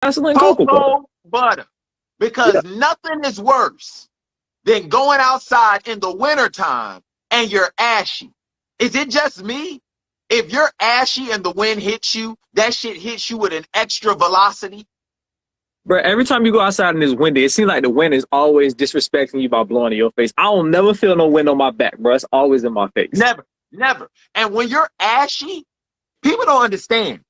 Gasoline cocoa butter. Cocoa butter. Yeah. Because nothing is worse than going outside in the wintertime and you're ashy. Is it just me? If you're ashy and the wind hits you, that shit hits you with an extra velocity. Bro, every time you go outside in this windy, it seems like the wind is always disrespecting you by blowing in your face. I don't never feel no wind on my back, bro. It's always in my face. Never, never. And when you're ashy, people don't understand.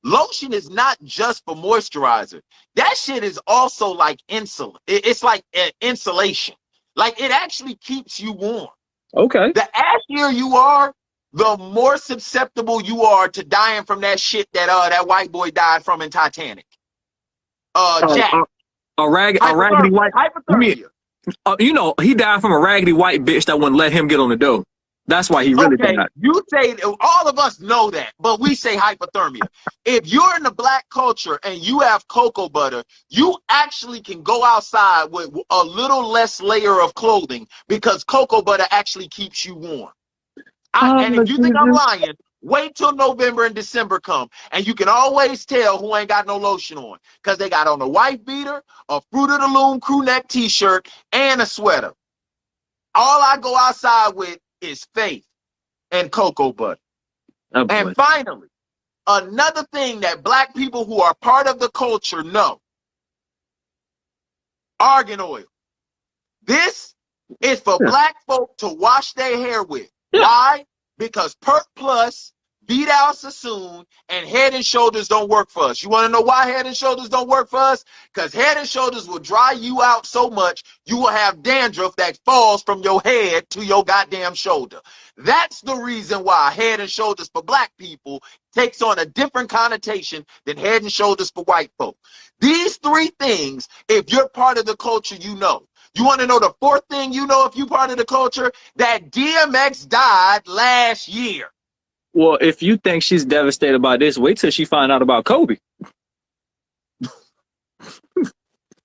Lotion is not just for moisturizer. That shit is also like It's like insulation. Like it actually keeps you warm. Okay. The ashier you are, the more susceptible you are to dying from that shit that white boy died from in Titanic. Jack. A raggedy white. Hypothermia. You know, he died from a raggedy white bitch that wouldn't let him get on the dough. That's why he really Okay, died. you say, all of us know that, but we say hypothermia. If you're in the black culture and you have cocoa butter, you actually can go outside with a little less layer of clothing because cocoa butter actually keeps you warm. And if you think I'm lying, wait till November and December come, and you can always tell who ain't got no lotion on because they got on a white beater, a Fruit of the Loom crew neck t-shirt, and a sweater. All I go outside with is faith and cocoa butter. Oh, and finally, another thing that black people who are part of the culture know: argan oil. This is for black folk to wash their hair with. Why? Because Perk Plus, Vidal Sassoon, and Head and Shoulders don't work for us. You want to know why Head and Shoulders don't work for us? Because Head and Shoulders will dry you out so much you will have dandruff that falls from your head to your goddamn shoulder. That's the reason why Head and Shoulders for black people takes on a different connotation than Head and Shoulders for white folk. These three things, if you're part of the culture, you know. You want to know the fourth thing you know if you're part of the culture? That DMX died last year. Well, if you think she's devastated by this, wait till she find out about Kobe.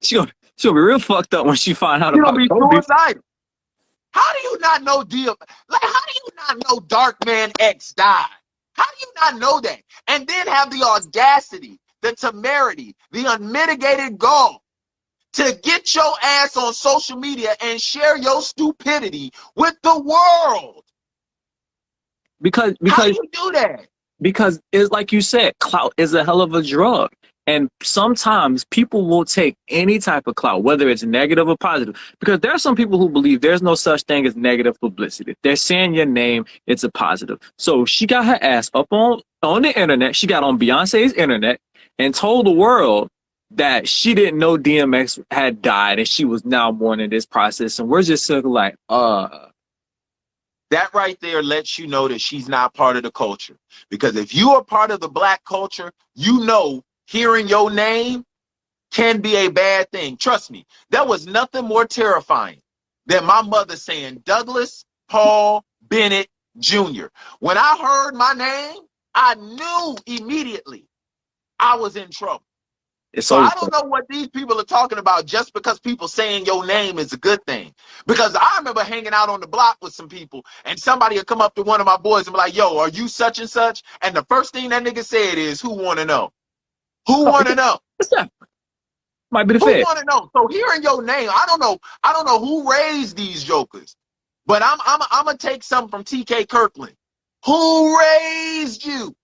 she'll be real fucked up when she find out about Kobe. She'll be suicidal. How do you not know how do you not know Dark Man X died? How do you not know that? And then have the audacity, the temerity, the unmitigated gall to get your ass on social media and share your stupidity with the world. Because how do you do that? Because it's like you said, clout is a hell of a drug. And sometimes people will take any type of clout, whether it's negative or positive, because there are some people who believe there's no such thing as negative publicity. If they're saying your name, it's a positive. So she got her ass up on the internet. She got on Beyonce's internet and told the world that she didn't know DMX had died and she was now mourning this process. And we're just sort of like, That right there lets you know that she's not part of the culture. Because if you are part of the black culture, you know hearing your name can be a bad thing. Trust me, there was nothing more terrifying than my mother saying Douglas Paul Bennett Jr. When I heard my name, I knew immediately I was in trouble. So I don't know what these people are talking about just because people saying your name is a good thing. Because I remember hanging out on the block with some people and somebody would come up to one of my boys and be like, yo, are you such and such? And the first thing that nigga said is, who want to know? Who want to know? Might be the Who Fed. want to know? So hearing your name, I don't know who raised these jokers, but I'm gonna take something from TK Kirkland. Who raised you?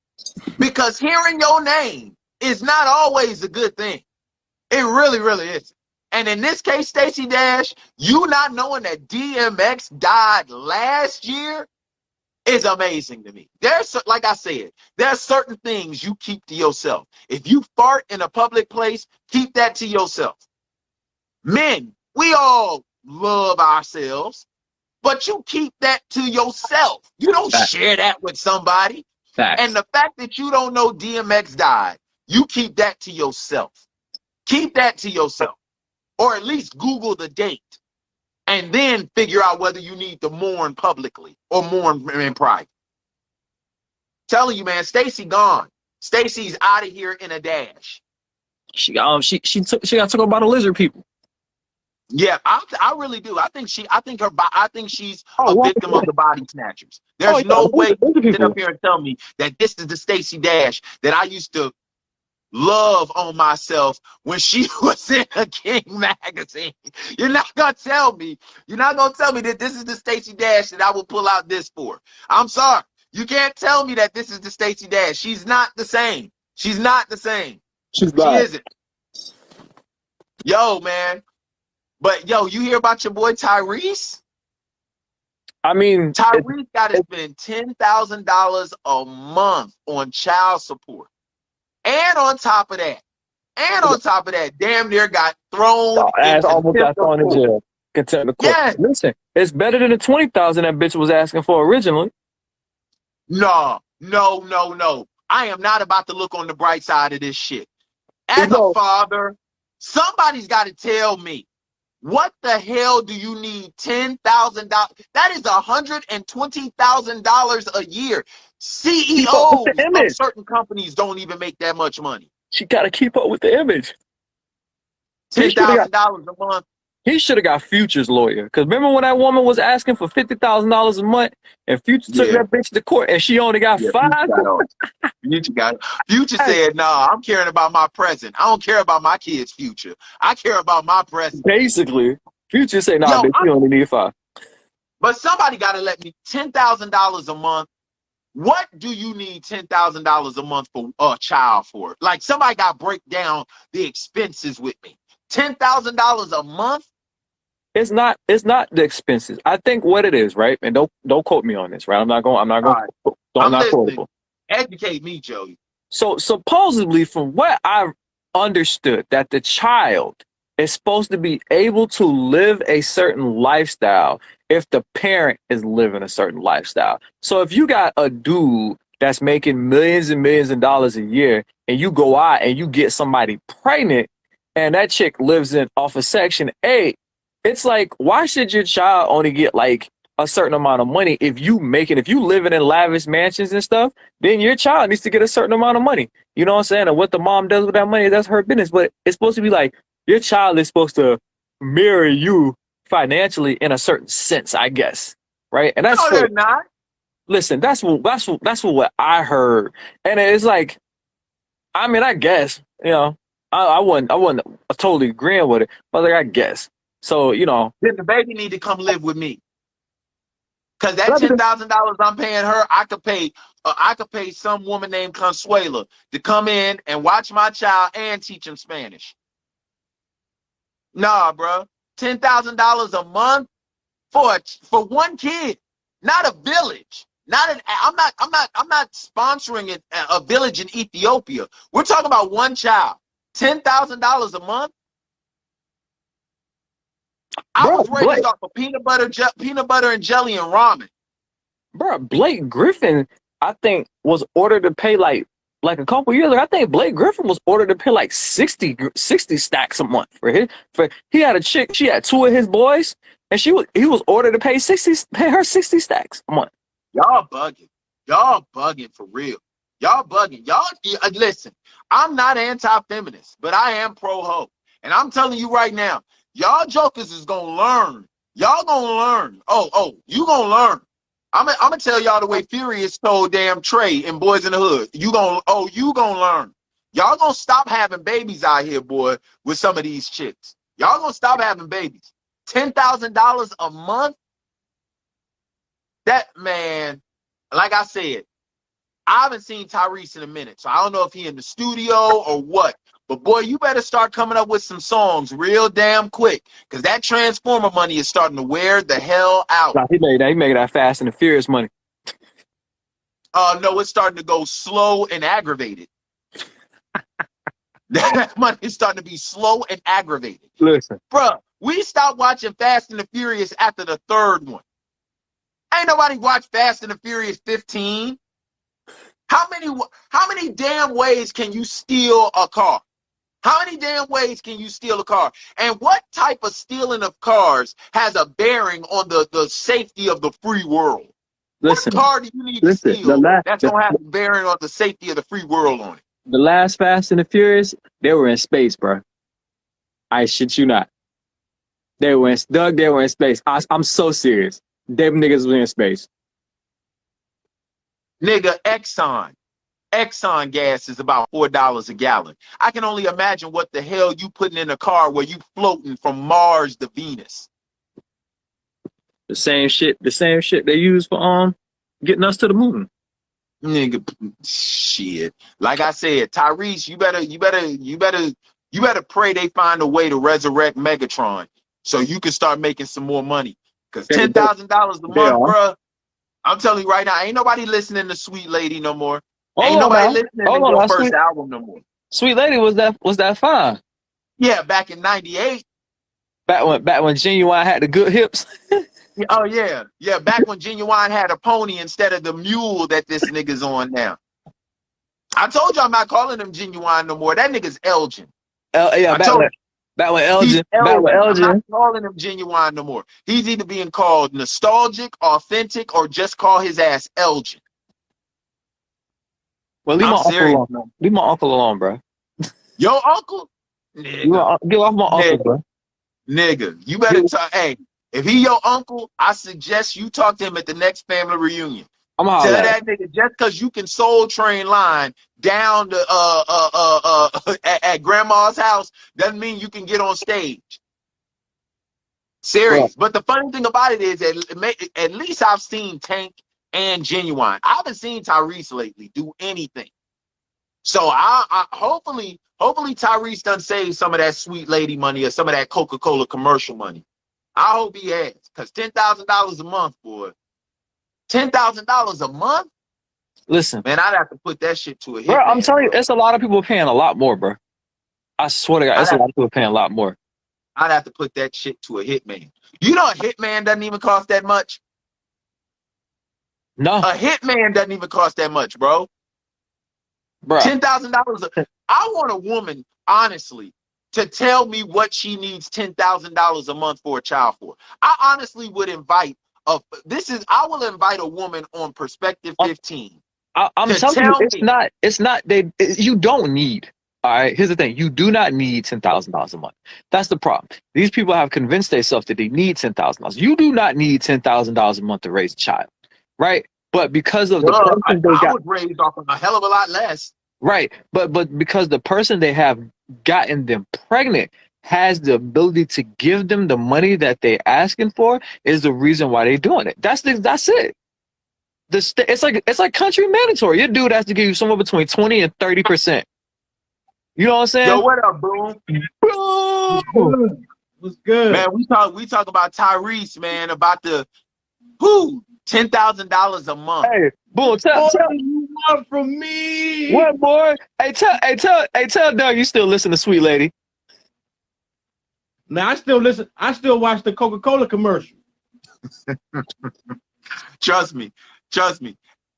Because hearing your name is not always a good thing. It really, really isn't. And in this case, Stacey Dash, you not knowing that DMX died last year is amazing to me. There's, like I said, there's certain things you keep to yourself. If you fart in a public place, keep that to yourself. Men, we all love ourselves, but you keep that to yourself. You don't share that with somebody. And the fact that you don't know DMX died, you keep that to yourself. Keep that to yourself. Or at least Google the date. And then figure out whether you need to mourn publicly or mourn in private. Telling you, man, Stacey gone. Stacey's out of here in a dash. She got took over by the lizard people. Yeah, I really do. I think she's a victim of the body snatchers. There's no way you can sit up here and tell me that this is the Stacey Dash that I used to love on myself when she was in a King magazine. You're not gonna tell me that this is the Stacey Dash that I will pull out this for. I'm sorry. You can't tell me that this is the Stacey Dash. She's not the same. She's not the same. She's She bad. isn't. Yo, man. But yo, you hear about your boy Tyrese? I mean, Tyrese got to spend $10,000 a month on child support. And on top of that, damn near got thrown ass almost got contempt of thrown in court. jail. Contempt of court. Yes. Listen, it's better than the 20,000 that bitch was asking for originally. No. I am not about to look on the bright side of this shit. As a father, somebody's got to tell me, what the hell do you need $10,000? That is $120,000 a year. CEOs of certain companies don't even make that much money. She got to keep up with the image. $10,000 a month. He should have got Future's lawyer. Because remember when that woman was asking for $50,000 a month and Future took that bitch to court and she only got $5? Future said, nah, I'm caring about my present. I don't care about my kids' future. I care about my present. Basically, Future said, nah, bitch, you only need $5. But somebody got to let me $10,000 a month. What do you need $10,000 a month for a child for? Like, somebody got to break down the expenses with me. $10,000 a month? It's not the expenses. I think what it is, right? And don't quote me on this, right? I'm not quotable. Educate me, Joey. So supposedly, from what I've understood, that the child is supposed to be able to live a certain lifestyle if the parent is living a certain lifestyle. So if you got a dude that's making millions and millions of dollars a year and you go out and you get somebody pregnant and that chick lives off of Section 8, it's like, why should your child only get like a certain amount of money? If you living in lavish mansions and stuff, then your child needs to get a certain amount of money. You know what I'm saying? And what the mom does with that money, that's her business. But it's supposed to be like, your child is supposed to mirror you financially in a certain sense, I guess. Right? And that's they're not. Listen, that's what I heard. And it's like, I mean, I guess, you know, I wasn't totally agreeing with it, but like, I guess. So, you know, then the baby need to come live with me. Cause that $10,000 I'm paying her, I could pay some woman named Consuela to come in and watch my child and teach him Spanish. Nah, bro, $10,000 a month for one kid, not a village. I'm not sponsoring a village in Ethiopia. We're talking about one child. $10,000 a month. I was raised off of peanut butter and jelly and ramen. Bro, Blake Griffin, I think, was ordered to pay like a couple years ago. I think Blake Griffin was ordered to pay like 60 stacks a month he had a chick. She had 2 of his boys, and he was ordered to pay her 60 stacks a month. Y'all bugging for real. Y'all bugging. Listen. I'm not anti-feminist, but I am pro-ho, and I'm telling you right now. Y'all jokers is gonna learn. Y'all gonna learn. You gonna learn. I'm gonna tell y'all the way Furious told damn Trey in Boys in the Hood. You gonna learn. Y'all gonna stop having babies out here, boy, with some of these chicks. Y'all gonna stop having babies. $10,000 a month? That, man, like I said, I haven't seen Tyrese in a minute, so I don't know if he in the studio or what. But boy, you better start coming up with some songs real damn quick, because that Transformer money is starting to wear the hell out. Nah, he made that Fast and the Furious money. No, it's starting to go slow and aggravated. That money is starting to be slow and aggravated. Listen, bruh, we stopped watching Fast and the Furious after the 3rd one. Ain't nobody watched Fast and the Furious 15. How many damn ways can you steal a car? How many damn ways can you steal a car? And what type of stealing of cars has a bearing on the safety of the free world? Listen, what car do you need to steal that's going to have a bearing on the safety of the free world on it? The last Fast and the Furious, they were in space, bro. I shit you not. They were in space. I'm so serious. Them niggas were in space. Nigga, Exxon. Exxon gas is about $4 a gallon. I can only imagine what the hell you putting in a car where you floating from Mars to Venus. The same shit they use for getting us to the moon. Nigga, shit. Like I said, Tyrese, you better pray they find a way to resurrect Megatron so you can start making some more money. Cause $10,000 a month, bro. I'm telling you right now, ain't nobody listening to Sweet Lady no more. Ain't nobody listening to your first album no more. Sweet Lady was that fine? Yeah, back in '98. Back when Genuine had the good hips. Oh yeah, yeah. Back when Genuine had a pony instead of the mule that this nigga's on now. I told you I'm not calling him Genuine no more. That nigga's Elgin. Yeah, back when Elgin. I'm not calling him Genuine no more. He's either being called nostalgic, authentic, or just call his ass Elgin. Well, leave my uncle alone, bro. Your uncle? Nigga. Get off my uncle, bro. Nigga, you better talk. Hey, if he your uncle, I suggest you talk to him at the next family reunion. Tell that nigga just because you can Soul Train line down to at grandma's house doesn't mean you can get on stage. Serious. But the funny thing about it is at least I've seen Tank and Genuine. I haven't seen Tyrese lately do anything. So I hopefully Tyrese done save some of that Sweet Lady money or some of that Coca-Cola commercial money. I hope he has, because $10,000 a month, boy. $10,000 a month? Listen, man, I'd have to put that shit to a hit. Bro, I'm telling you, it's a lot of people paying a lot more, bro. I swear to God, it's a lot of people paying a lot more. I'd have to put that shit to a hitman. You know, a hitman doesn't even cost that much. No, a hitman doesn't even cost that much, bro. $10,000. I want a woman, honestly, to tell me what she needs $10,000 a month for a child for. I honestly would invite I will invite a woman on Perspective 15. I'm telling you, it's not you don't need. All right, here's the thing: you do not need $10,000 a month. That's the problem. These people have convinced themselves that they need $10,000. You do not need $10,000 a month to raise a child, right? But because of the person I was raised off of a hell of a lot less. Right, but because the person they have gotten them pregnant has the ability to give them the money that they're asking for is the reason why they're doing it. That's it. It's like country mandatory. Your dude has to give you somewhere between 20 and 30%. You know what I'm saying? Yo, what up, Boom? What's good? Man, we talk about Tyrese, man, about the $10,000 a month. Hey, Boom, tell you want from me. What, boy? Hey, tell Doug you still listen to Sweet Lady. Now I still listen. I still watch the Coca-Cola commercial. Trust me.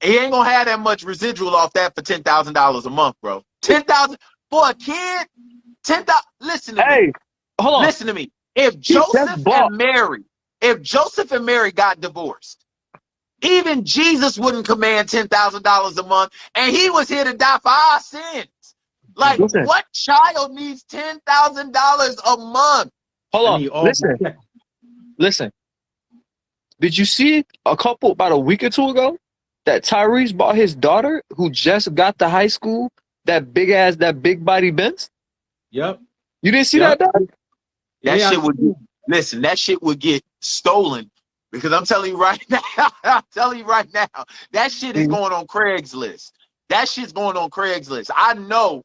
He ain't gonna have that much residual off that for $10,000 a month, bro. 10,000 for a kid. 10,000. Listen to me. Hey, hold on. Listen to me. If Joseph and Mary got divorced, even Jesus wouldn't command $10,000 a month, and he was here to die for our sins. Like, what child needs $10,000 a month? Hold on. Listen. Did you see about a week or two ago that Tyrese bought his daughter, who just got to high school, that big body Benz? Yep. You didn't see that, Doug? That shit would get stolen, because I'm telling you right now, that shit is going on Craigslist. That shit's going on Craigslist. I know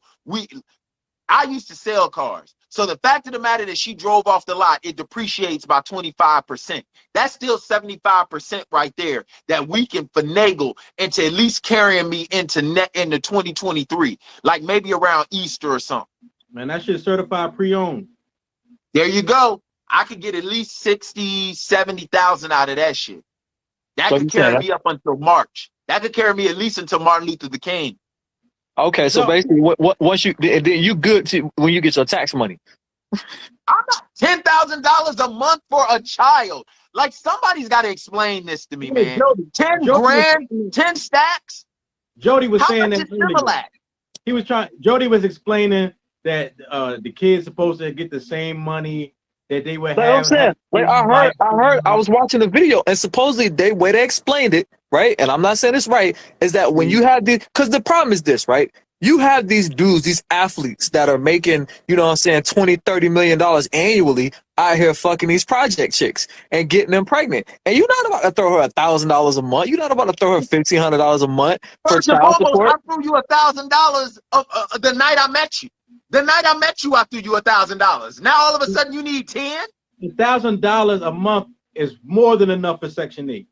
I used to sell cars. So the fact of the matter that she drove off the lot, it depreciates by 25%. That's still 75% right there that we can finagle into at least carrying me into 2023, like maybe around Easter or something. Man, that shit's certified pre-owned. There you go. I could get at least 60, 70,000 out of that shit. That could carry me up until March. That could carry me at least until Martin Luther King. Okay, so basically, once then you good to when you get your tax money. I'm not $10,000 a month for a child. Like, somebody's got to explain this to me, man. 10 grand, 10 stacks. Jody was saying that. Similac? Jody was explaining that the kid's supposed to get the same money that they would Like I'm saying, like I was watching the video, and supposedly they way they explained it, right? And I'm not saying it's right, is that when you have the, because the problem is this, right? You have these dudes, these athletes that are making, you know what I'm saying, $20-30 million annually out here fucking these project chicks and getting them pregnant. And you're not about to throw her $1,000 a month. You're not about to throw her $1,500 a month for First and child foremost, support. I threw you $1,000 the night I met you. The night I met you, I threw you $1,000. Now all of a sudden you need 10? $1,000 a month is more than enough for Section 8.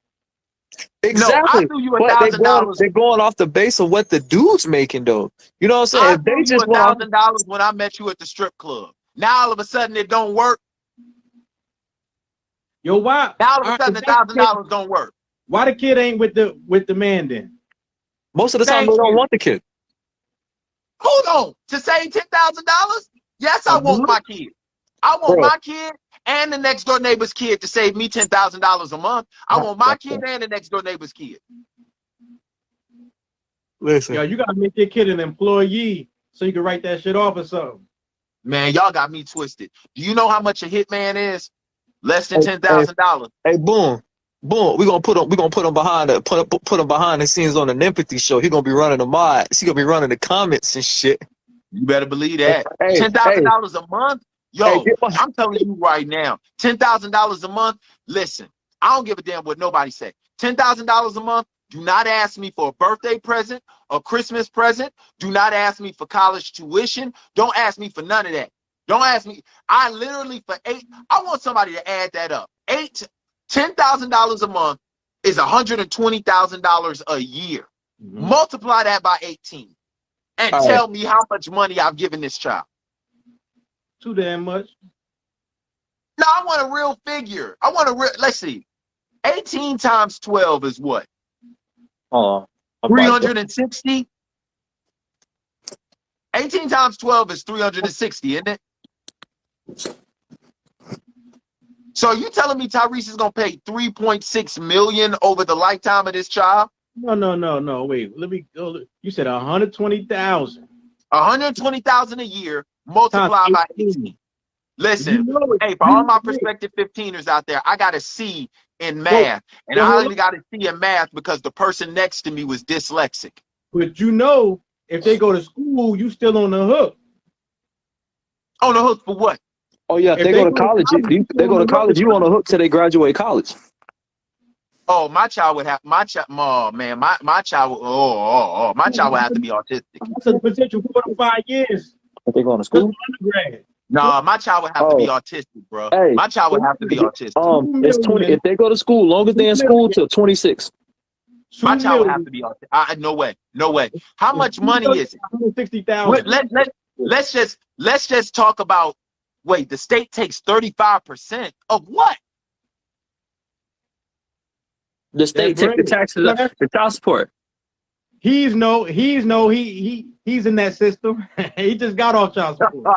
Exactly. No, I threw you But $1,000. they're going off the base of what the dude's making, though. You know what I'm saying? I If they threw you just want, $1,000 when I met you at the strip club. Now all of a sudden it don't work. Yo, why? Now all of a sudden $1,000 don't work. Why the kid ain't with the man then? most of the time Thank they don't you. want the kid. Hold on. To save $10,000? Yes, I want my kid. I want my kid and the next door neighbor's kid to save me $10,000 a month. I want my kid and the next door neighbor's kid. Listen, Yo, you gotta make your kid an employee so you can write that shit off or something. Man, y'all got me twisted. Do you know how much a hitman is? Less than $10,000. hey, boom. We're gonna put him behind the scenes on an empathy show. He gonna be running the mods. He gonna be running the comments and shit. You better believe that. Hey, $10,000 a month? Yo, Hey, I'm telling you right now, $10,000 a month. Listen, I don't give a damn what nobody say. $10,000 a month. Do not ask me for a birthday present, a Christmas present. Do not ask me for college tuition. Don't ask me for none of that. Don't ask me. I literally I want somebody to add that up. $10,000 a month is $120,000 a year. Multiply that by 18 and tell me how much money I've given this child. Too damn much. No, I want a real figure. I want a real, let's see. 18 times 12 is what? 360? 18 times 12 is 360, isn't it? So you telling me Tyrese is gonna pay $3.6 million over the lifetime of this child? No. Wait, let me go. You said 120,000. 120,000 a year multiplied by 18. Listen, hey, for all my prospective 15ers out there, I got a C in math, and I only got a C in math because the person next to me was dyslexic. But you know, if they go to school, you still on the hook. On the hook for what? Oh yeah, if they go to college. They go to college. You on the hook till they graduate college. Oh, my child would have my child. Oh man, my child. My child would have to be autistic. That's a potential 4 to 5 years. If they going to school. Undergrad. Nah, my child would have to be autistic, bro. Hey, my child would have to be autistic. It's 20. If they go to school, long as they're in school till 26. My child would have to be autistic. No way. How much money is it? 160,000. Let's just talk about. Wait, the state takes 35% of what? The state take the taxes, the child support. He's in that system. He just got off child support.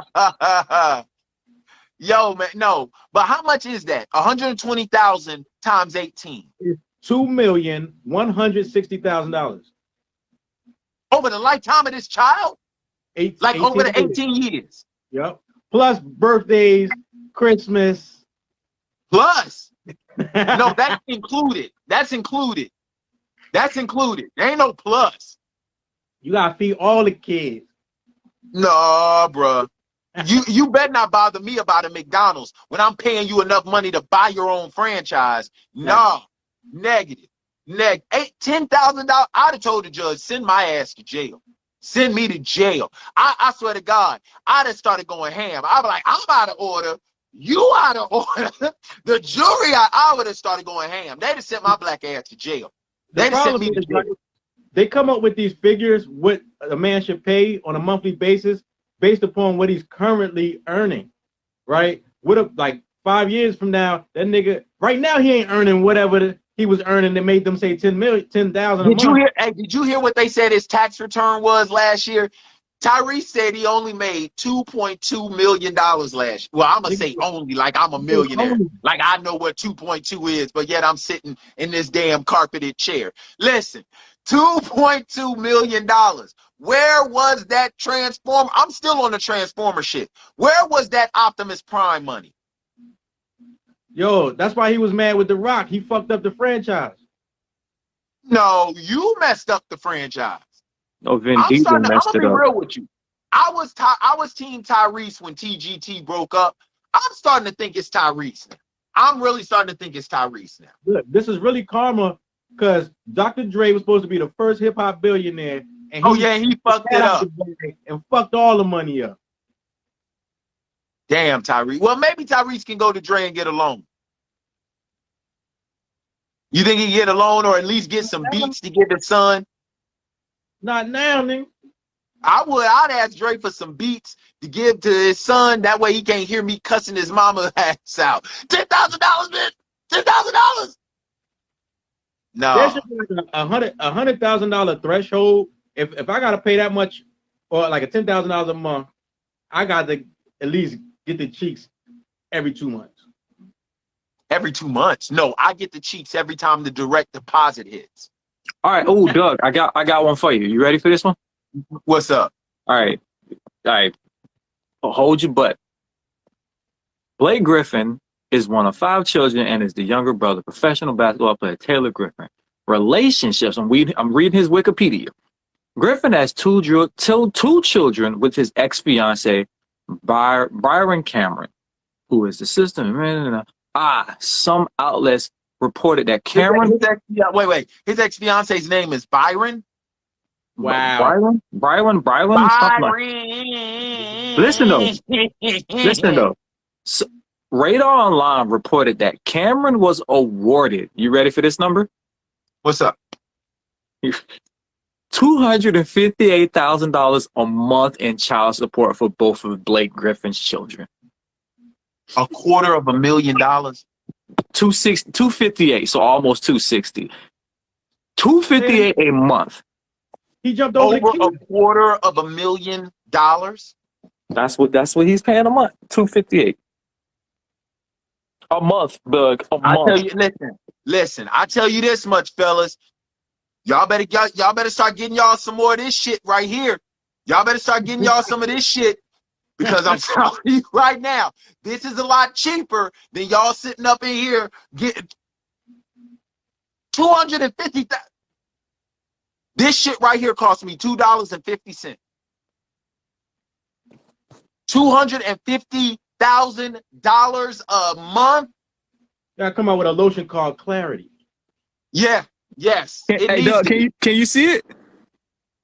Yo, man, no. But how much is that? 120,000 times 18. $2,160,000 over the lifetime of this child. Over the 18 years. Yep. Plus birthdays, Christmas. Plus. No, that's included. That's included. There ain't no plus. You gotta feed all the kids. No, bruh. You better not bother me about a McDonald's when I'm paying you enough money to buy your own franchise. No, negative. $10,000. I'd have told the judge, send my ass to jail. Send me to jail. I swear to God, I'd have started going ham. I'd be like, I'm out of order. You out of order. The jury, I would have started going ham. They'd have sent my black ass to jail. They'd have sent me to jail. They come up with these figures, what a man should pay on a monthly basis based upon what he's currently earning, right? Like 5 years from now, that nigga, right now he ain't earning whatever he was earning that made them say 10,000 a month. Did you hear what they said his tax return was last year? Tyrese said he only made $2.2 million last year. Well, I'm going to say only, like I'm a millionaire. Like I know what 2.2 is, but yet I'm sitting in this damn carpeted chair. Listen, $2.2 million. Where was that Transformer? I'm still on the Transformer shit. Where was that Optimus Prime money? Yo, that's why he was mad with The Rock. He fucked up the franchise. No, you messed up the franchise. No, Vin I'm Diesel gonna messed be it up. real with you. I was team Tyrese when TGT broke up. I'm starting to think it's Tyrese now. I'm really starting to think it's Tyrese now. Look, this is really karma because Dr. Dre was supposed to be the first hip hop billionaire, and he fucked it up and fucked all the money up. Damn, Tyrese. Well, maybe Tyrese can go to Dre and get a loan. You think he can get a loan or at least get some beats to give his son? Not now, nigga. I'd ask Dre for some beats to give to his son. That way he can't hear me cussing his mama ass out. $10,000, bitch. $10,000. No. There should be like $100,000 threshold. If I gotta pay that much, or like a $10,000 a month, I got to at least get the cheeks every 2 months. Every 2 months? No, I get the cheeks every time the direct deposit hits. All right. Oh, Doug, I got one for you. You ready for this one? What's up? All right. Hold your butt. Blake Griffin is one of 5 children and is the younger brother of professional basketball player Taylor Griffin. Relationships. I'm reading his Wikipedia. Griffin has two children with his ex-fiance, Byron Cameron, who is the sister. Some outlets reported that Cameron. His ex-fiance's name is Byron. Wow. Byron. Listen though. So, Radar Online reported that Cameron was awarded. You ready for this number? What's up? $258,000 a month in child support for both of Blake Griffin's children. $250,000. 258, so almost 260. 258 a month. He jumped over $250,000. That's what he's paying a month. 258 a month, Doug. I tell you, listen. I tell you this much, fellas. Y'all better start getting y'all some more of this shit right here. Y'all better start getting y'all some of this shit, because I'm telling you right now, this is a lot cheaper than y'all sitting up in here getting $250,000. This shit right here cost me $2.50. $250,000 a month. Gotta come out with a lotion called Clarity. Yeah. Yes. Hey, Doug, can you see it?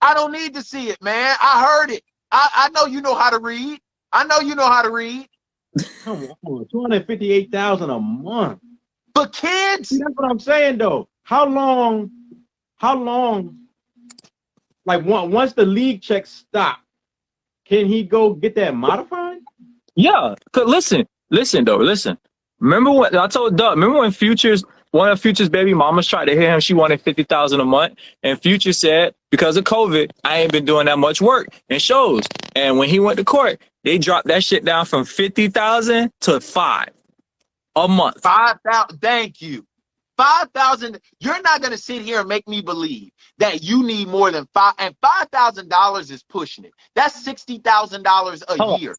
I don't need to see it, man. I heard it. I know you know how to read. Come on, $258,000 a month for kids. See, that's what I'm saying, though. How long? Like once the league checks stop, can he go get that modified? Yeah. Cause listen. Remember what I told Doug? Remember when one of Future's baby mamas tried to hit him? She wanted $50,000 a month, and Future said, because of COVID, I ain't been doing that much work and shows. And when he went to court, they dropped that shit down from $50,000 to $5,000 a month. 5,000. Thank you. 5,000. You're not gonna sit here and make me believe that you need more than $5,000, and $5,000 is pushing it. That's $60,000 a year.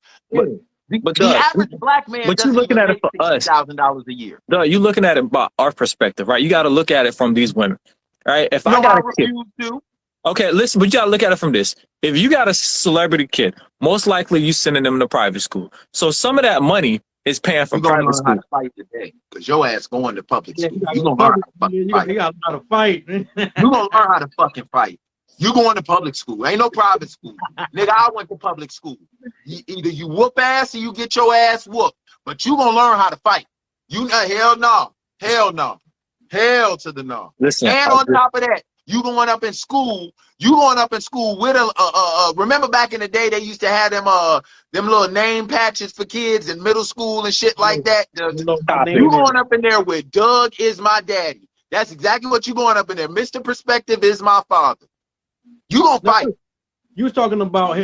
But the average black man but you looking at it for us, $60,000 a year. No, you looking at it by our perspective, right? You got to look at it from these women, right? If I got a kid, okay, listen, but you got to look at it from this. If you got a celebrity kid, most likely you sending them to private school, so some of that money is paying for private school. How to fight today, because your ass going to public school. You gonna learn how to fight. You got to fight. You gonna learn how to fucking fight. You going to public school. Ain't no private school. Nigga, I went to public school. Either you whoop ass or you get your ass whooped. But you gonna learn how to fight. Hell no. Hell no. Hell to the no. Listen, and on top of that, you going up in school with remember back in the day they used to have them little name patches for kids in middle school and shit like that. You going up in there with Doug is my daddy. That's exactly what you going up in there. Mr. Perspective is my father. You gonna fight. You was talking about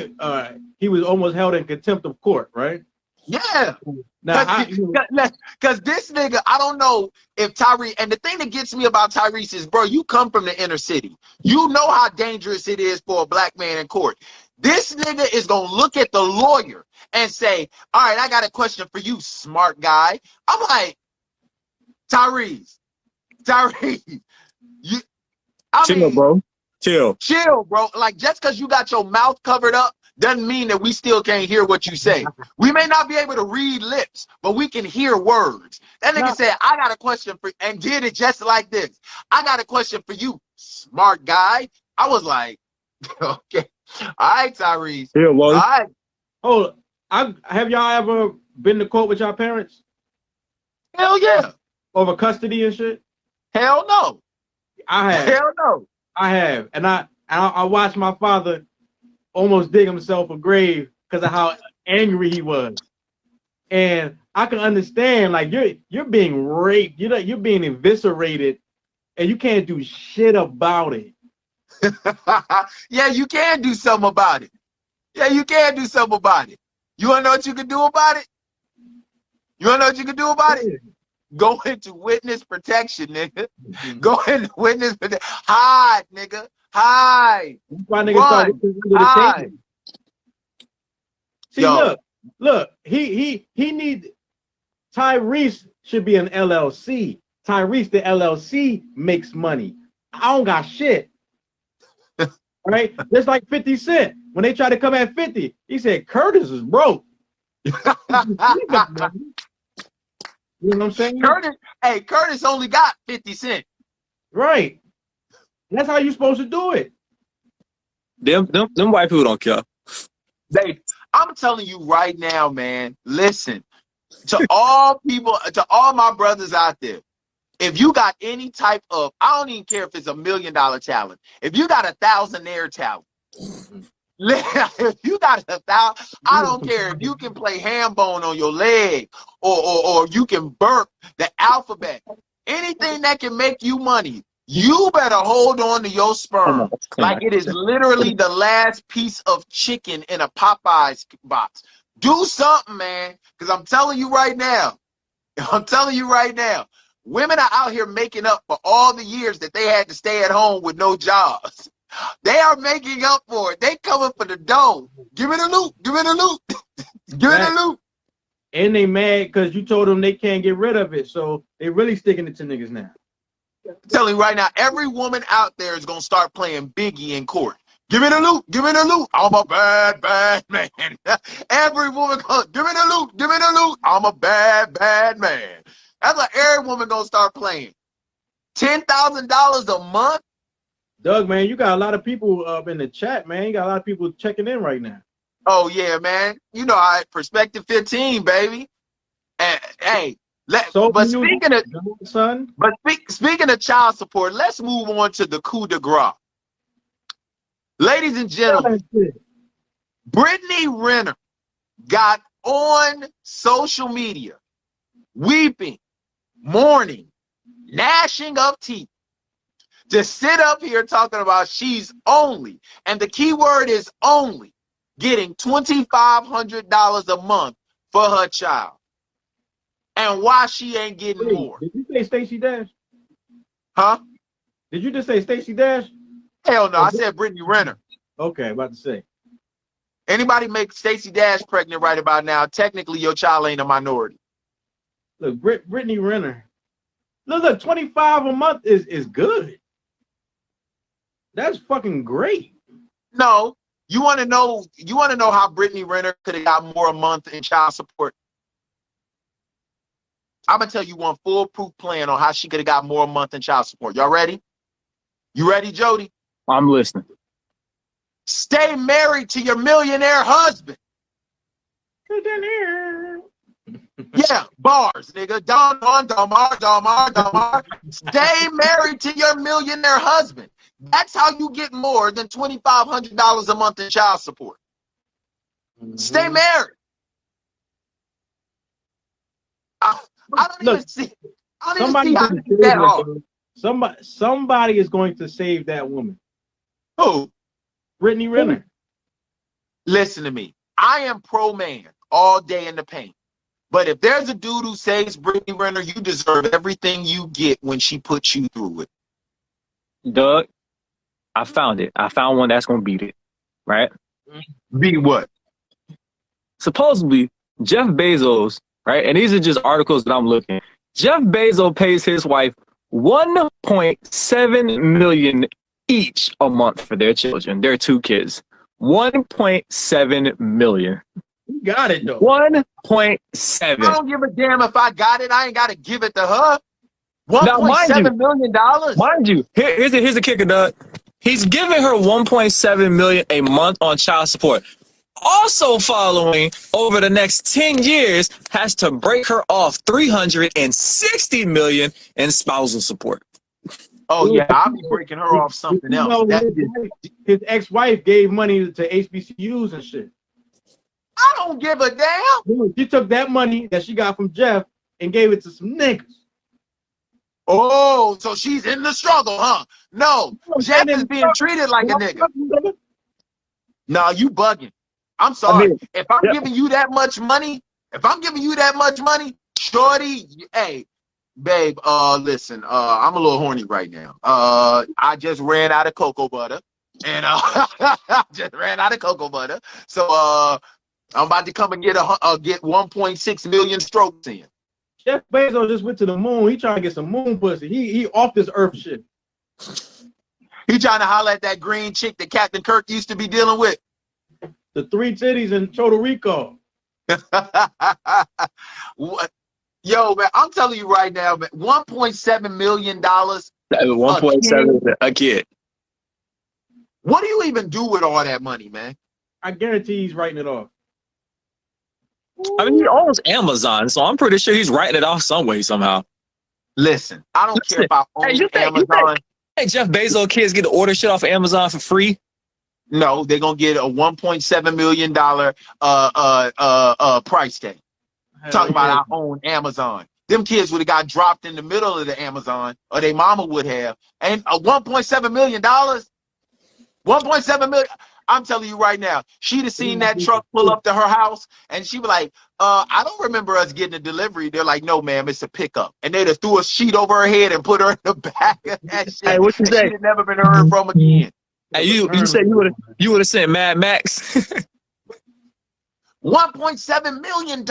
he was almost held in contempt of court, right? Yeah. Because this nigga, I don't know if Tyrese, and the thing that gets me about Tyrese is, bro, you come from the inner city. You know how dangerous it is for a black man in court. This nigga is gonna look at the lawyer and say, all right, I got a question for you, smart guy. I'm like, Tyrese. You, Chill, bro. Chill, bro. Like, just because you got your mouth covered up doesn't mean that we still can't hear what you say. We may not be able to read lips, but we can hear words. That nigga said, I got a question for you, and did it just like this. I got a question for you, smart guy. I was like, okay. All right, Tyrese. Yeah, well. All right. Oh, have y'all ever been to court with your parents Hell yeah. over custody and shit? Hell no. I have. Hell no. I have, and I watched my father almost dig himself a grave because of how angry he was, and I can understand, like, you're being raped, you're being eviscerated, and you can't do shit about it. Yeah, you can do something about it. Yeah, you can do something about it. You wanna know what you can do about it? You wanna know what you can do about it? Go into witness protection, nigga. Go into witness protection. Hide, nigga. Hide. Why niggas start looking under the table? See, Yo. look. He needs. Tyrese should be an LLC. Tyrese, the LLC, makes money. I don't got shit. Right? Just like 50 Cent. When they tried to come at 50, he said Curtis is broke. You know what I'm saying? Curtis only got 50 Cent. Right. That's how you're supposed to do it. Them white people don't care. I'm telling you right now, man, listen, to all people, to all my brothers out there, if you got any type of, I don't even care if it's $1 million talent. If you got a thousandaire talent, if you got 1,000, I don't care if you can play ham bone on your leg or you can burp the alphabet. Anything that can make you money, you better hold on to your sperm like it is literally the last piece of chicken in a Popeyes box. Do something, man, because I'm telling you right now, women are out here making up for all the years that they had to stay at home with no jobs. They are making up for it. They coming for the dough. Give me the loot. Give me the loot. Give me the loot. And they mad because you told them they can't get rid of it. So they really sticking it to niggas now. I'm telling you right now, every woman out there is going to start playing Biggie in court. Give me the loot. Give me the loot. I'm a bad, bad man. Every woman goes, give me the loot. Give me the loot. I'm a bad, bad man. That's what every woman going to start playing. $10,000 a month? Doug, man, you got a lot of people up in the chat, man. You got a lot of people checking in right now. Oh, yeah, man. You know, Perspective 15, baby. And, hey, speaking of child support, let's move on to the coup de grace. Ladies and gentlemen, Britney Griner got on social media, weeping, mourning, gnashing of teeth, to sit up here talking about she's only, and the key word is only, getting $2,500 a month for her child. And why she ain't getting more. Did you say Stacey Dash? Huh? Did you just say Stacey Dash? Hell no, I said Britney Griner. Okay, about to say. Anybody make Stacey Dash pregnant right about now, technically your child ain't a minority. Look, Britney Griner. Look, 25 a month is good. That's fucking great. No, you want to know how Britney Griner could have got more a month in child support? I'm gonna tell you one foolproof plan on how she could have got more a month in child support. Y'all ready? You ready, Jody? I'm listening. Stay married to your millionaire husband. Yeah, bars, nigga. Damar. Stay married to your millionaire husband. That's how you get more than $2,500 a month in child support. Stay married. I don't even see how it's that hard. Somebody is going to save that woman. Who? Britney Griner. Listen to me. I am pro-man all day in the paint. But if there's a dude who saves Britney Griner, you deserve everything you get when she puts you through it. Doug, I found it. I found one that's going to beat it. Right? Beat what? Supposedly, Jeff Bezos, right? And these are just articles that I'm looking. Jeff Bezos pays his wife $1.7 million each a month for their children, their 2 kids. $1.7 million. You got it though. 1.7. I don't give a damn if I got it. I ain't got to give it to her. Now, $1.7 million. Mind you, here's the kicker, Doug. He's giving her $1.7 million a month on child support. Also following over the next 10 years has to break her off $360 million in spousal support. Oh yeah, I'll be breaking her off something else. His ex-wife gave money to HBCUs and shit. I don't give a damn. She took that money that she got from Jeff and gave it to some niggas. Oh, so she's in the struggle, huh? No, Jeff is being treated like a nigga. No, you bugging. I'm sorry. If I'm giving you that much money, shorty, hey, babe, listen, I'm a little horny right now. I just ran out of cocoa butter. And So I'm about to come and get 1.6 million strokes in. Jeff Bezos just went to the moon. He trying to get some moon pussy. He off this earth shit. He trying to holler at that green chick that Captain Kirk used to be dealing with. The 3 titties in Puerto Rico. What? Yo, man, I'm telling you right now, man, $1.7 million. 1.7 a kid. What do you even do with all that money, man? I guarantee he's writing it off. I mean, he owns Amazon, so I'm pretty sure he's writing it off some way, somehow. Listen, I don't care about owning Amazon. Hey, Jeff Bezos kids get to order shit off of Amazon for free? No, they're gonna get a $1.7 million price tag. Talking about our own Amazon. Them kids would have got dropped in the middle of the Amazon, or their mama would have. And a $1.7 million, 1.7 million. I'm telling you right now, she'd have seen that truck pull up to her house, and she was like, I don't remember us getting a delivery. They're like, no, ma'am, it's a pickup. And they'd have threw a sheet over her head and put her in the back of that shit. Hey, what you say? She'd never been heard from again. Hey, you said you would have sent Mad Max. $1.7 million.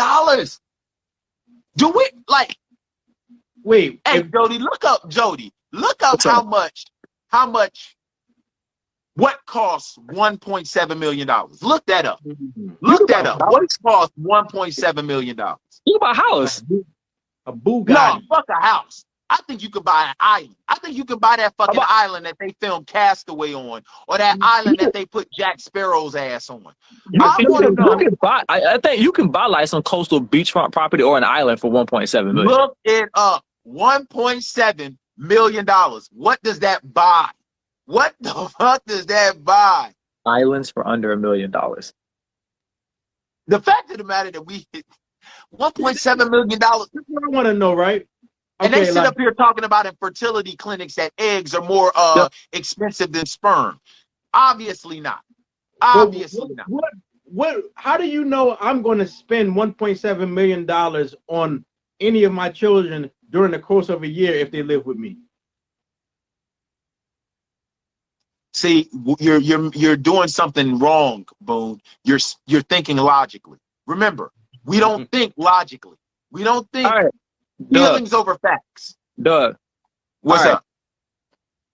Do we like? Wait, hey, Jody, look up how much. What costs $1.7 million? Look that up. Look that up. What costs $1.7 million? You buy a house. A Bugatti. No, fuck a house. I think you could buy an island. I think you can buy that fucking island that they filmed Castaway on, or that island that they put Jack Sparrow's ass on. I think you can buy like some coastal beachfront property or an island for $1.7 million. Look it up. $1.7 million. What does that buy? What the fuck does that buy? Islands for under $1 million. The fact of the matter that we hit $1.7 million. That's what I want to know, right? And they sit up here talking about in fertility clinics that eggs are more expensive than sperm. Obviously not. Obviously not. What? How do you know I'm going to spend $1.7 million on any of my children during the course of a year if they live with me? See, you're doing something wrong, Boone. You're thinking logically. Remember, we don't think logically. We don't think feelings over facts. Doug, what's up?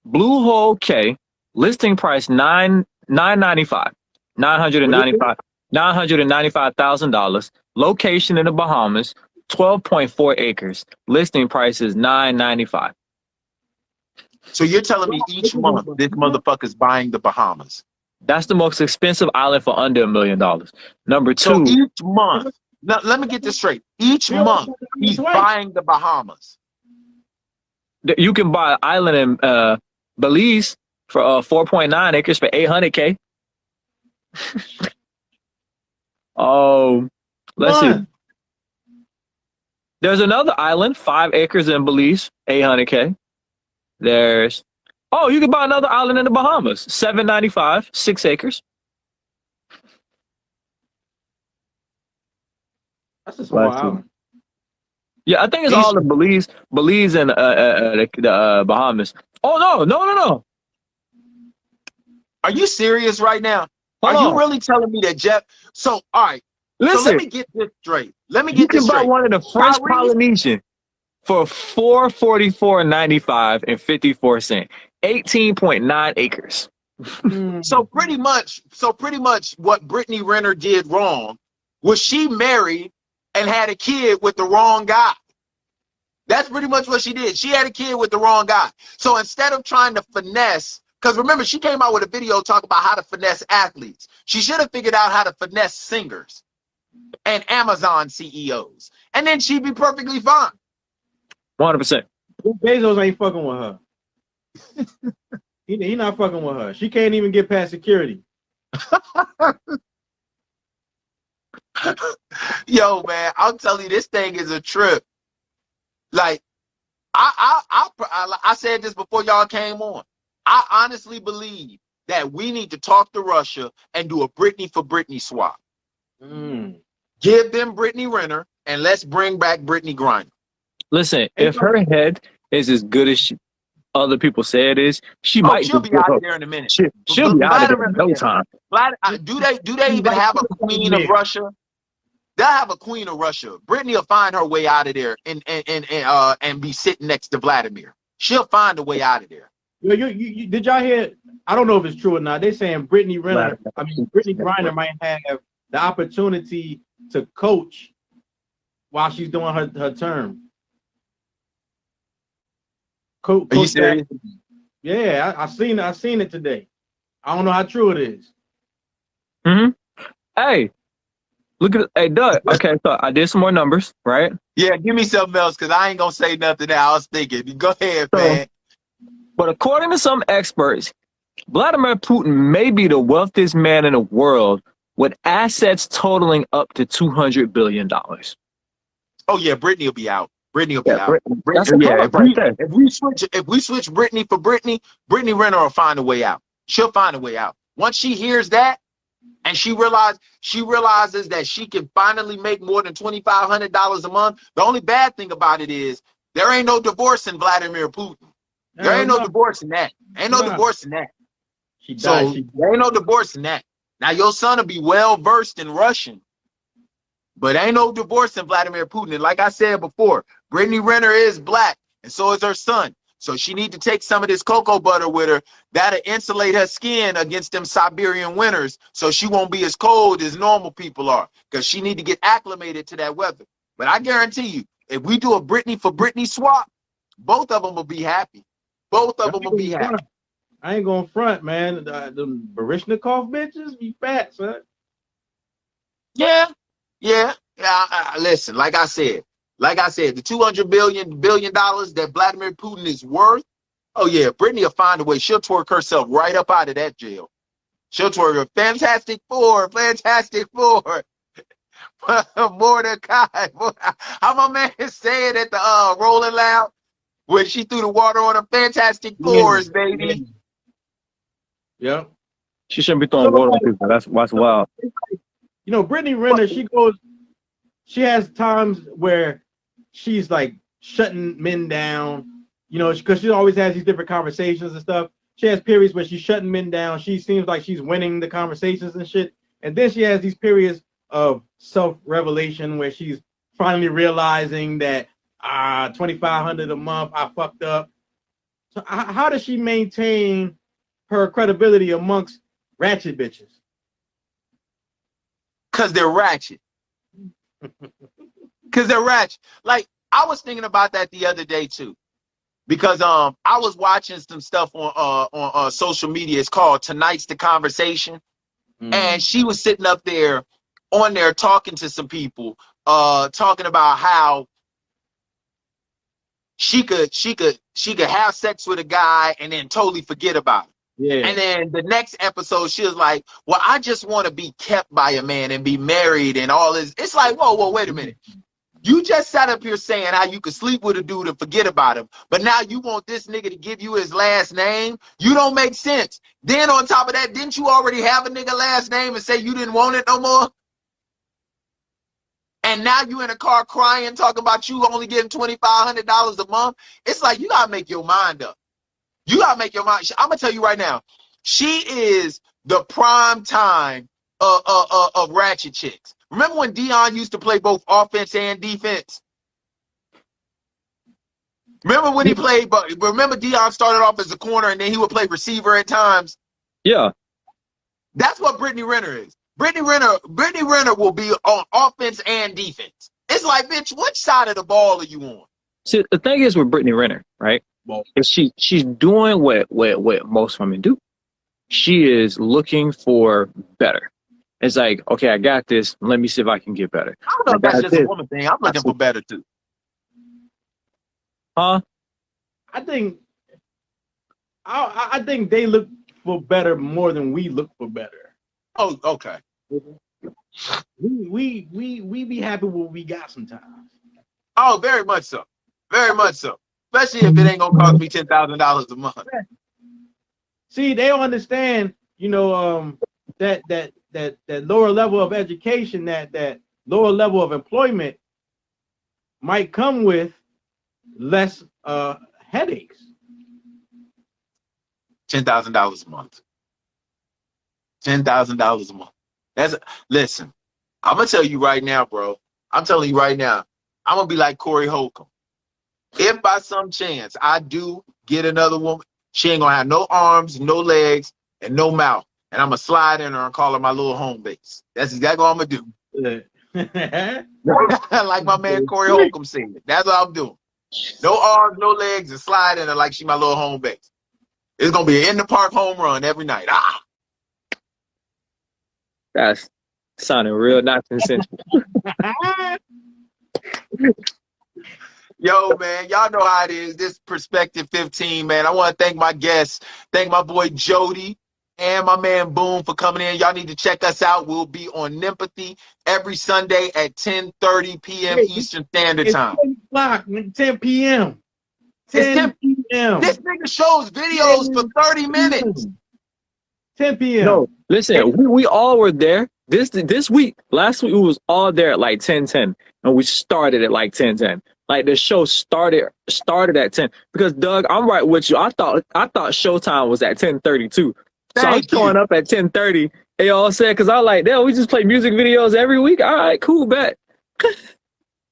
Blue Hole K, listing price $995,000. Location in the Bahamas, 12.4 acres. Listing price is $995,000. So you're telling me each month this motherfucker's buying the Bahamas? That's the most expensive island for under $1 million. Number two. So each month, now let me get this straight. Each month he's buying the Bahamas. You can buy an island in Belize for 4.9 acres for $800K. Oh, let's see. There's another island, 5 acres in Belize, $800K. There's, you can buy another island in the Bahamas, $795, 6 acres. That's a small island. Yeah, I think it's all in Belize and the Bahamas. Oh no! Are you serious right now? Are you really telling me that Jeff? So all right, listen. So let me get this straight. You can buy one of the French Polynesian. for $444.95 and 54 cents. 18.9 acres. So pretty much what Britney Renner did wrong was she married and had a kid with the wrong guy. That's pretty much what she did. She had a kid with the wrong guy. So instead of trying to finesse, because remember, she came out with a video talking about how to finesse athletes. She should have figured out how to finesse singers and Amazon CEOs. And then she'd be perfectly fine. 100%. Bezos ain't fucking with her. He not fucking with her. She can't even get past security. Yo, man, I'll tell you, this thing is a trip. Like, I said this before y'all came on. I honestly believe that we need to talk to Russia and do a Britney for Britney swap. Give them Britney Renner and let's bring back Britney Griner. Listen, if her head is as good as other people say it is, she'll be out of there in a minute. She'll be out of there in no time. Do they even have a queen of Russia? They'll have a queen of Russia. Britney will find her way out of there and be sitting next to Vladimir. She'll find a way out of there. Did y'all hear? I don't know if it's true or not. They're saying Britney Griner might have the opportunity to coach while she's doing her term. Are you serious? Yeah, I seen it today. I don't know how true it is. Hey, look at hey Doug. Okay, so I did some more numbers, right? Yeah, give me something else because I ain't gonna say nothing that I was thinking. Go ahead, man. But according to some experts, Vladimir Putin may be the wealthiest man in the world with assets totaling up to $200 billion. Oh yeah, Britney will be out. Britney will be out. If we switch Britney for Britney, Britney Renner will find a way out. She'll find a way out. Once she hears that, and she realizes that she can finally make more than $2,500 a month. The only bad thing about it is there ain't no divorce in Vladimir Putin. There ain't no divorce in that. Ain't no divorce in that. There ain't no divorce in that. Now your son will be well versed in Russian, but ain't no divorce in Vladimir Putin. And like I said before, Britney Renner is black, and so is her son. So she need to take some of this cocoa butter with her. That'll insulate her skin against them Siberian winters, so she won't be as cold as normal people are, because she need to get acclimated to that weather. But I guarantee you, if we do a Britney for Britney swap, both of them will be happy. Both of them will be happy. I ain't gonna front, man. The Barishnikov bitches be fat, son. Yeah. Listen, like I said, the $200 billion that Vladimir Putin is worth. Oh yeah, Britney will find a way. She'll twerk herself right up out of that jail. She'll twerk her Fantastic Four. Mordecai. How my man said at the Rolling Loud when she threw the water on the Fantastic Fours, baby. Yeah. She shouldn't be throwing water on people. That's wild. You know, Britney Renner, she has times where she's like shutting men down, you know, because she always has these different conversations and stuff. She has periods where she's shutting men down. She seems like she's winning the conversations and shit. And then she has these periods of self-revelation where she's finally realizing that $2,500 a month, I fucked up. So how does she maintain her credibility amongst ratchet bitches? Because they're ratchet. Because they're ratchet. Like, I was thinking about that the other day too. Because I was watching some stuff on social media. It's called Tonight's the Conversation. And she was sitting up there on there talking to some people, talking about how she could have sex with a guy and then totally forget about it. Yeah. And then the next episode, she was like, well, I just want to be kept by a man and be married and all this. It's like, whoa, wait a minute. You just sat up here saying how you could sleep with a dude and forget about him. But now you want this nigga to give you his last name? You don't make sense. Then on top of that, didn't you already have a nigga last name and say you didn't want it no more? And now you in a car crying, talking about you only getting $2,500 a month. It's like, you got to make your mind up. You got to make your mind. I'm going to tell you right now, she is the prime time of ratchet chicks. Remember when Dion used to play both offense and defense? Remember when he played? But remember, Dion started off as a corner, and then he would play receiver at times. Yeah. That's what Britney Griner is. Britney Griner will be on offense and defense. It's like, bitch, which side of the ball are you on? See, the thing is with Britney Griner, right? Well, Is she's doing what most women do. She is looking for better. It's like, okay, I got this. Let me see if I can get better. I don't know if that's just a woman thing. I'm looking for better too. Huh? I think they look for better more than we look for better. Oh, okay. We be happy with what we got sometimes. Oh, very much so. Very much so. Especially if it ain't gonna cost me $10,000 a month. See, they don't understand, you know, that lower level of education, that lower level of employment might come with less headaches. $10,000 a month. $10,000 a month. Listen, I'm gonna tell you right now, bro. I'm telling you right now, I'm gonna be like Corey Holcomb. If by some chance I do get another woman, she ain't gonna have no arms, no legs, and no mouth. And I'm gonna slide in her and call her my little home base. That's exactly what I'm gonna do. Like my man Corey Holcomb said. That's what I'm doing. No arms, no legs, and slide in her like she my little home base. It's gonna be an in the park home run every night. Ah. That's sounding real not consensual. Yo, man, y'all know how it is. This Perspective 15, man. I want to thank my guests. Thank my boy Jody and my man Boom for coming in. Y'all need to check us out. We'll be on Nympathy every Sunday at 10:30 p.m. Eastern Standard Time. 10 p.m. 10 p.m. This nigga shows videos for 30 minutes. 10 p.m. No, listen, we all were there. This week, last week, we was all there at like 10:10, and we started at like 10:10. Like the show started at 10. Because Doug, I'm right with you. I thought showtime was at 10:32. So I'm showing up at 10:30. They all said, because I like, damn, we just play music videos every week. All right, cool, bet.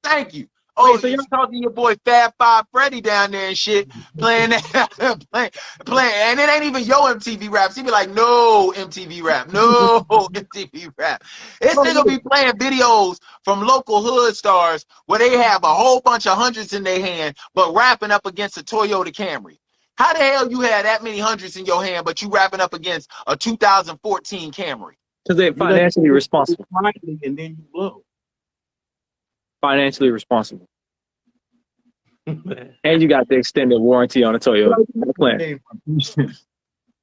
Thank you. Oh, wait, so you're talking to your boy Fab Five Freddy down there and shit, playing that, playing, and it ain't even your MTV raps. He be like, no MTV rap, no MTV rap. This nigga be playing videos from local hood stars where they have a whole bunch of hundreds in their hand, but rapping up against a Toyota Camry. How the hell you had that many hundreds in your hand, but you rapping up against a 2014 Camry? Because they're financially responsible. And then you blow. Financially responsible. And you got the extended warranty on the Toyota.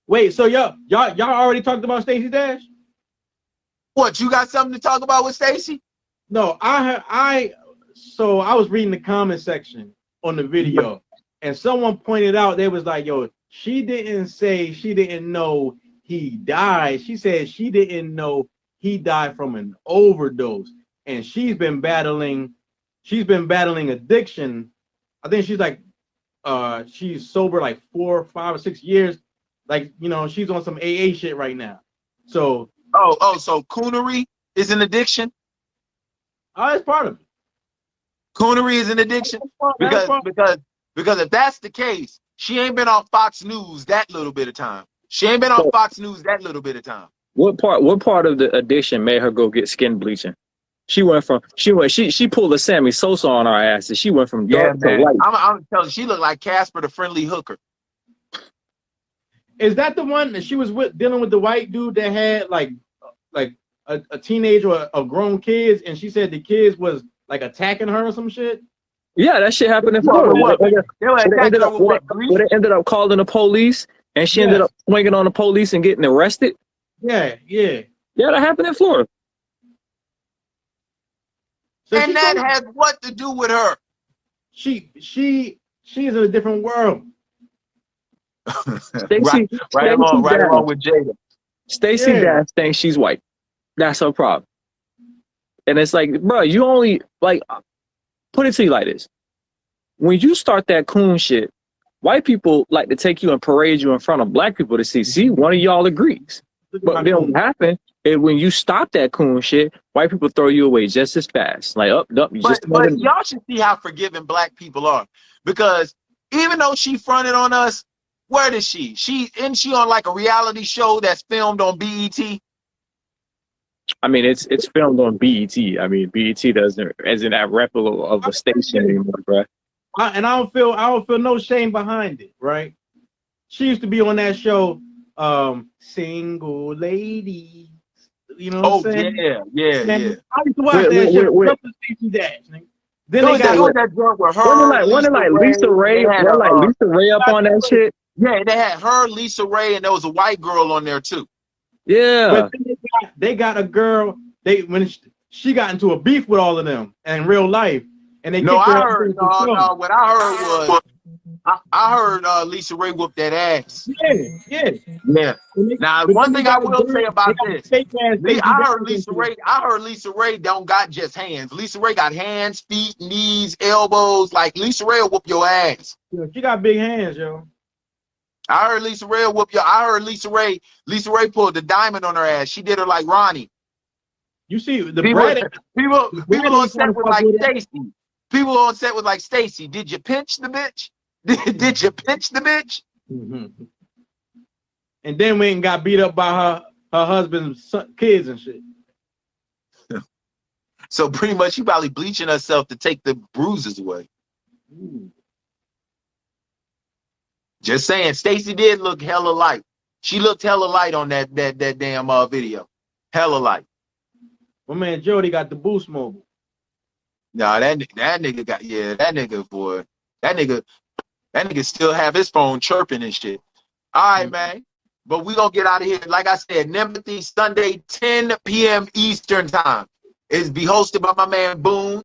Wait, so y'all already talked about Stacey Dash? What, you got something to talk about with Stacey? No, I was reading the comment section on the video, and someone pointed out, they was like, yo, she didn't say she didn't know he died. She said she didn't know he died from an overdose. And she's been battling addiction. I think she's like she's sober like 4, 5, or 6 years. Like, you know, she's on some AA shit right now. So so coonery is an addiction? It's part of it. Coonery is an addiction? Because if that's the case, she ain't been on Fox News that little bit of time. What part of the addiction made her go get skin bleaching? She pulled a Sammy Sosa on our asses. She went from dark to light. I'm telling you, she looked like Casper the Friendly Hooker. Is that the one that she was dealing with the white dude that had like a teenage or a grown kids, and she said the kids was like attacking her or some shit? Yeah, that shit happened in Florida. They ended up calling the police, and she ended up swinging on the police and getting arrested. Yeah, that happened in Florida. So and that has what to do with her? She is in a different world. right along with Jada. Stacey Dash thinks she's white. That's her problem. And it's like, bro, you only like put it to you like this. When you start that coon shit, white people like to take you and parade you in front of black people to see one of y'all agrees. But then what happened is when you stop that coon shit, white people throw you away just as fast. Like, but y'all should see how forgiving black people are. Because even though she fronted on us, where is she? Isn't she on like a reality show that's filmed on BET? I mean, it's filmed on BET. I mean, BET isn't that reputable of a station anymore, bro. And I don't feel no shame behind it, right? She used to be on that show, Single Ladies. You know what I'm saying? Yeah. I used to watch that shit with Stacey Dash. Then they got that drunk with her. Wasn't like Lisa Ray? Wasn't like Lisa Ray up on that shit? Yeah, they had her, Lisa Ray, and there was a white girl on there too. Yeah. But they got a girl. When she got into a beef with all of them in real life, and they What I heard was I heard Lisa Ray whoop that ass. Yeah. Now, one thing I will say about this, I heard Lisa Ray don't got just hands. Lisa Ray got hands, feet, knees, elbows. Like Lisa Ray will whoop your ass. Yeah, she got big hands, yo. I heard Lisa Ray will whoop your. I heard Lisa Ray pulled the diamond on her ass. She did her like Ronnie. You see the people on set was like Stacey. People on set was like Stacey. Did you pinch the bitch? Did you pinch the bitch? Mm-hmm. And then went and got beat up by her husband's kids and shit. So pretty much she probably bleaching herself to take the bruises away. Ooh. Just saying, Stacey did look hella light. She looked hella light on that damn video. Hella light. My man Jody got the Boost Mobile. Nah, that nigga got, that nigga, boy. That nigga still have his phone chirping and shit. All right, man. But we gonna get out of here. Like I said, Nemothy Sunday, 10 p.m. Eastern time. It's be hosted by my man Boone.